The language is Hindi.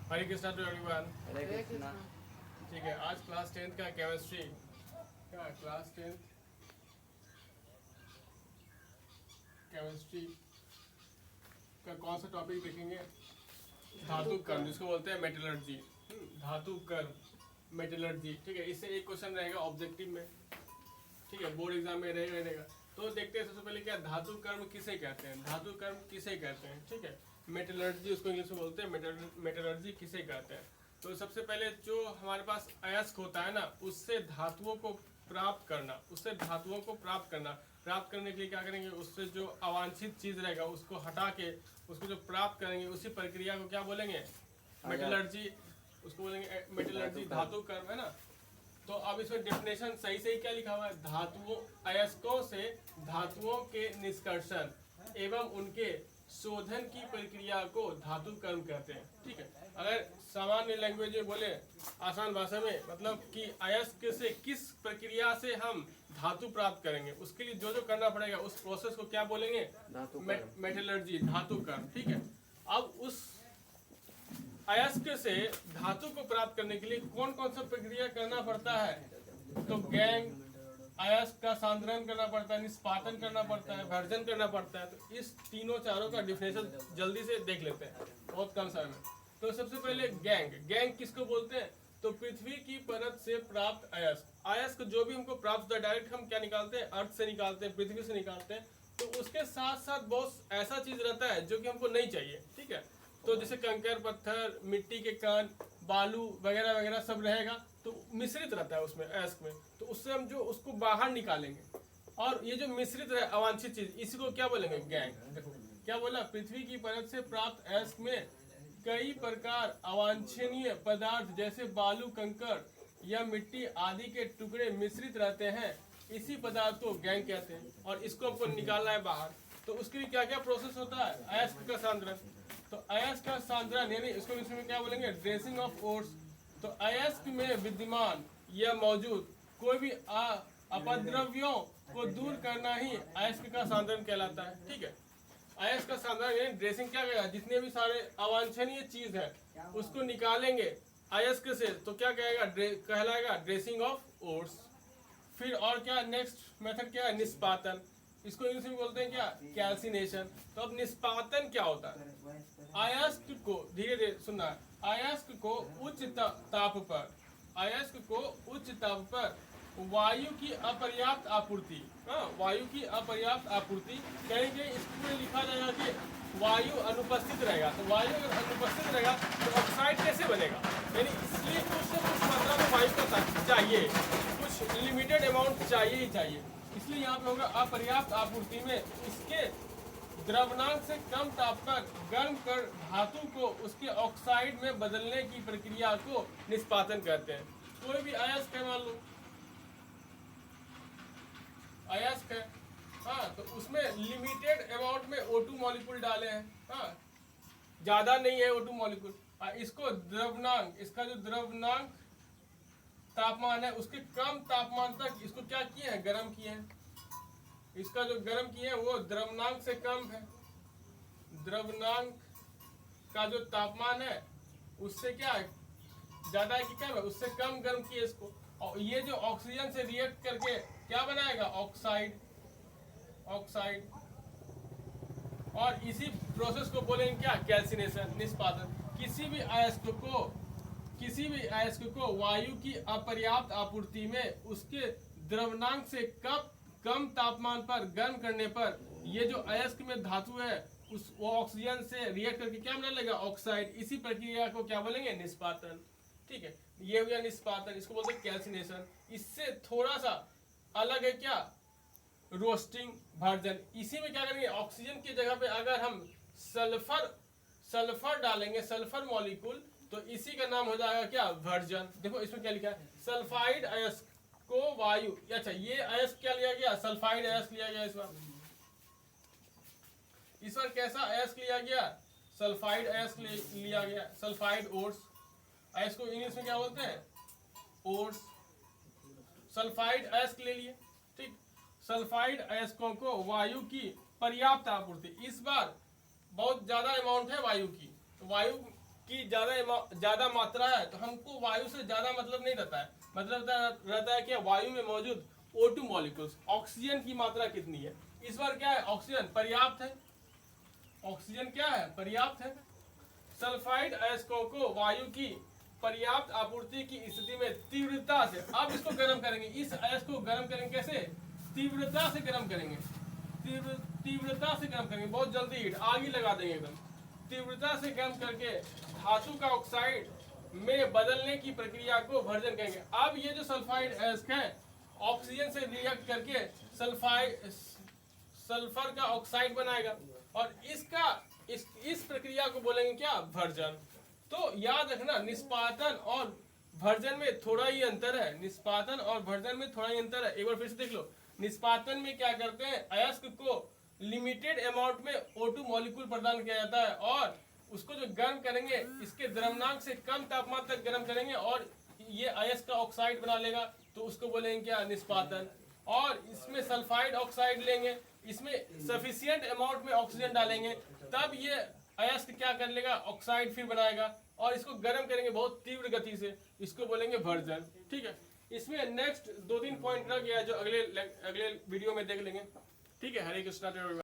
Hare Krishna to everyone. Hare Krishna. ठीक है, आज क्लास 10th का केमिस्ट्री का क्लास 10th केमिस्ट्री का कौन सा टॉपिक देखेंगे? धातु कर्म, जिसको बोलते हैं मेटलर्जी। धातु कर्म मेटलर्जी। ठीक है, इससे एक क्वेश्चन रहेगा ऑब्जेक्टिव में। ठीक है, बोर्ड एग्जाम में रहेगा। तो देखते हैं सबसे पहले क्या धातु कर्म किसे कहते हैं। धातु कर्म किसे कहते हैं? ठीक है, मेटलर्जी उसको इंग्लिश में बोलते हैं। मेटलर्जी किसे कहते हैं? तो सबसे पहले जो हमारे पास अयस्क होता है ना, उससे धातुओं को प्राप्त करना, प्राप्त करने के लिए क्या करेंगे, उससे जो अवांछित चीज रहेगा उसको हटा के उसको जो प्राप्त करेंगे उसी प्रक्रिया को क्या बोलेंगे? मेटलर्जी। उसको बोलेंगे मेटलर्जी, धातु कर्म, है ना। तो अब इसमें डेफिनेशन सही से ही क्या लिखा हुआ है? धातुओं अयस्कों से धातुओं के निष्कर्षण एवं उनके शोधन की प्रक्रिया को धातु कर्म कहते हैं। ठीक है, अगर सामान्य लैंग्वेज में बोले, आसान भाषा में, मतलब कि अयस्क से किस प्रक्रिया से हम धातु प्राप्त करेंगे, उसके लिए जो जो करना पड़ेगा उस प्रोसेस को क्या बोलेंगे? मेटलर्जी, धातु कर्म। ठीक है, अब उस अयस्क से धातु को प्राप्त करने के लिए कौन कौन सा प्रक्रिया करना पड़ता है? तो गैंग, अयस्क का सांद्रण करना पड़ता है, निष्पादन करना पड़ता है, भर्जन करना पड़ता है। तो इस तीनों चारों का डिफिनेशन जल्दी से देख लेते हैं, बहुत कम समय में। तो सबसे पहले गैंग किसको बोलते हैं? तो पृथ्वी की परत से प्राप्त अयस्क जो भी हमको प्राप्त होता है, डायरेक्ट हम क्या निकालते हैं? अर्थ से निकालते हैं, पृथ्वी से निकालते हैं। तो उसके साथ साथ बहुत ऐसा चीज रहता है जो कि हमको नहीं चाहिए। ठीक है, तो जैसे कंकर, पत्थर, मिट्टी के कण, बालू वगैरह वगैरह सब रहेगा, तो मिश्रित रहता है उसमें, अयस्क में। तो उससे हम जो उसको बाहर निकालेंगे, और ये जो मिश्रित है अवांछित चीज, इसी को क्या बोलेंगे? गैंग। देखो क्या बोला, पृथ्वी की परत से प्राप्त अयस्क में कई प्रकार अवांछनीय पदार्थ जैसे बालू, कंकर या मिट्टी आदि के टुकड़े मिश्रित रहते हैं। इसी पदार्थ को गैंग कहते हैं, और इसको हमको निकालना है बाहर। तो उसके लिए क्या क्या प्रोसेस होता है? अयस्क का सांद्रण। तो अयस्क का सांद्रण यानी इसको इसमें क्या बोलेंगे? Dressing of ores. तो अयस्क में विद्यमान या मौजूद कोई भी अपद्रव्यों को दूर करना ही अयस्क का सांद्रण कहलाता है। ठीक है, अयस्क का सांद्रण यानी ड्रेसिंग क्या कहेगा? जितने भी सारे अवांछनीय चीज है उसको निकालेंगे अयस्क से, तो क्या कहेगा? कहलाएगा ड्रेसिंग ऑफ ओर्स। फिर और क्या नेक्स्ट मेथड क्या है? निष्पादन। इसको इंग्लिश में बोलते हैं क्या? कैल्सिनेशन। तो अब निष्पादन क्या होता है? अयस्क को धीरे धीरे सुनना है, अयस्क को उच्च ताप पर वायु की अपर्याप्त आपूर्ति, वायु की अपर्याप्त आपूर्ति कहेंगे। इसमें लिखा जाएगा कि वायु अनुपस्थित रहेगा। तो वायु अगर अनुपस्थित रहेगा तो ऑक्साइड कैसे बनेगा? यानी इसलिए उससे कुछ मात्रा में वायु का चाहिए, कुछ लिमिटेड अमाउंट चाहिए ही चाहिए। इसलिए यहाँ पे होगा अपर्याप्त आपूर्ति में इसके द्रवनांक से कम ताप पर गर्म कर धातु को उसके ऑक्साइड में बदलने की प्रक्रिया को निष्पादन कहते हैं। कोई भी अयस्क है, मान लो अयस्क है, हाँ, तो उसमें लिमिटेड अमाउंट में O2 मॉलिक्यूल डाले हैं, हाँ, ज्यादा नहीं है O2 मॉलिक्यूल। इसको द्रवनांक, इसका जो द्रवनांक तापमान है उसके कम तापमान तक इसको क्या किए हैं? गर्म किए हैं। इसका जो गर्म किए हैं वो द्रवनांक से कम है। द्रवनांक का जो तापमान है उससे क्या है? ज्यादा है कि कम है? उससे कम गर्म किए इसको, और ये जो ऑक्सीजन से रिएक्ट करके क्या बनाएगा? ऑक्साइड। और इसी प्रोसेस को बोलेंगे क्या? कैल्सिनेशन, निष्पादन। किसी भी अयस्क को वायु की अपर्याप्त आपूर्ति में उसके द्रवनांक से कम तापमान पर गर्म करने पर ये जो अयस्क में धातु है वो ऑक्सीजन से रिएक्ट करके क्या बना लेगा? ऑक्साइड। इसी प्रक्रिया को क्या बोलेंगे? निष्पादन। ठीक है, ये हो गया निष्पादन, इसको बोलते हैं कैल्सिनेशन। इससे थोड़ा सा अलग है क्या? Roasting, version. इसी में क्या करेंगे? ऑक्सीजन की जगह पे अगर हम सल्फर डालेंगे, सल्फर मॉलिक्यूल, तो इसी का नाम हो जाएगा क्या? भर्जन। देखो इसमें क्या लिखा है? सल्फाइड अयस्क को वायु, अच्छा ये अयस्क क्या लिया गया? सल्फाइड अयस्क लिया गया। इस बार कैसा अयस्क लिया गया? सल्फाइड अयस्क लिया गया, सल्फाइड ओर्स। अयस्क को इंग्लिश में क्या बोलते हैं? ओर्स। सल्फाइड अयस्क ले लिए। ठीक, सल्फाइड अयस्कों को वायु की पर्याप्त आपूर्ति, इस बार बहुत ज्यादा अमाउंट है वायु की, तो वायु की ज्यादा मात्रा है तो हमको वायु से ज्यादा मतलब नहीं रहता है, मतलब रहता है कि वायु में मौजूद O2 मॉलिक्यूल्स, ऑक्सीजन की मात्रा कितनी है। इस बार क्या है, ऑक्सीजन पर्याप्त है, ऑक्सीजन क्या है, पर्याप्त है। सल्फाइड अयस्कों को वायु की पर्याप्त आपूर्ति की स्थिति में तीव्रता से, अब इसको गर्म करेंगे, इस अयस्क को गर्म करेंगे, कैसे, तीव्रता से गर्म करेंगे, तीव्रता से गर्म करेंगे, बहुत जल्दी हीट आग ही लगा देंगे एकदम। तीव्रता से गर्म करके धातु का ऑक्साइड में बदलने की प्रक्रिया को भर्जन कहेंगे। अब ये जो सल्फाइड अयस्क है ऑक्सीजन से रिएक्ट करके सल्फर का ऑक्साइड बनाएगा और इस प्रक्रिया को बोलेंगे क्या, भर्जन। तो याद रखना निष्पादन और भर्जन में थोड़ा ही अंतर है, निष्पादन और भर्जन में थोड़ा ही अंतर है। एक बार फिर से देख लो, निष्पादन में क्या करते हैं, अयस्क को लिमिटेड अमाउंट में O2 मॉलिक्यूल प्रदान किया जाता है और उसको जो गर्म करेंगे इसके द्रव्यमाप से कम तापमान तक गर्म करेंगे और ये अयस्क का ऑक्साइड बना लेगा, तो उसको बोलेंगे क्या, निष्पादन। और इसमें सल्फाइड ऑक्साइड लेंगे, इसमें सफिशिएंट अमाउंट में ऑक्सीजन डालेंगे, तब ये अयस्क क्या कर लेगा, ऑक्साइड फिर बनाएगा और इसको गर्म करेंगे बहुत तीव्र गति से, इसको बोलेंगे भर्जन। ठीक है, इसमें नेक्स्ट 2-3 पॉइंट रह गया जो अगले वीडियो में देख लेंगे। ठीक है, हरे कृष्णा।